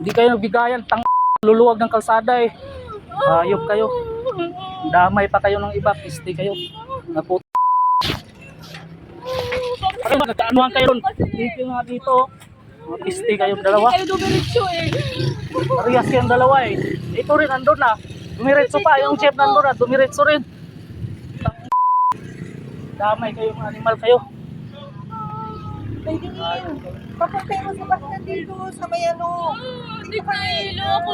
Hindi kayo nagbigayan, luluwag ng kalsada eh. Hayop kayo. Damay pa kayo ng iba, piste kayo. Naput. Ano magkakaanuhan kayo ron? Dito nga dito. Piste kayo dalawa. Kayo dumiretso eh. Parehas kayong dalawa eh. Ito rin andun na. Dumiretso pa, yung chef nandun na, dumiretso rin. Damay kayo, mga animal kayo. Pwede niyo. Papuntay mo sa basta dito sa may ano. Hindi nahilo ako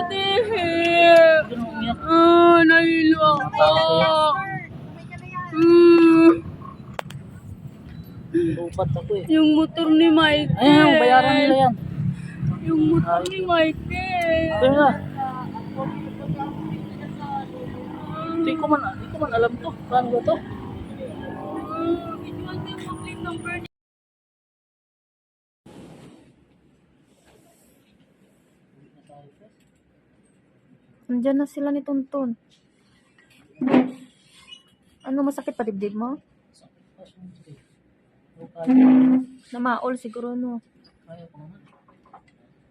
nahilo ako. Lupat ako eh. Yung motor ni Mike. Ayun, bayaran nila yan. Yung motor ni Mike. Ito na. Hindi ko man alam to. Paano ba to? Nandiyan na sila ni Tonton. Ano, masakit pa dibdib mo? Namaol siguro, no?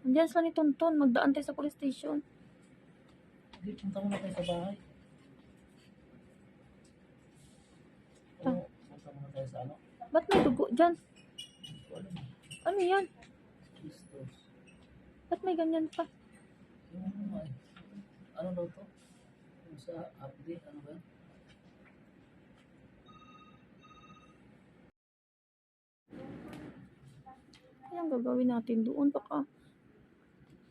Nandiyan sila ni Tonton. Magdaan tayo sa police station. Hindi, punta muna tayo sa bahay. Punta muna tayo sa ano? Ba't may dugo dyan? Ano yan? Ba't may ganyan pa? Ano daw to? Yung sa update, ano ba yan? Kaya ang gagawin natin doon baka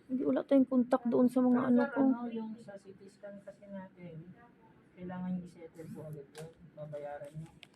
hindi wala tayong contact doon sa mga ano ko. Yung sa CT scan kasi natin, kailangan i-settle po agad yun. Babayaran nyo.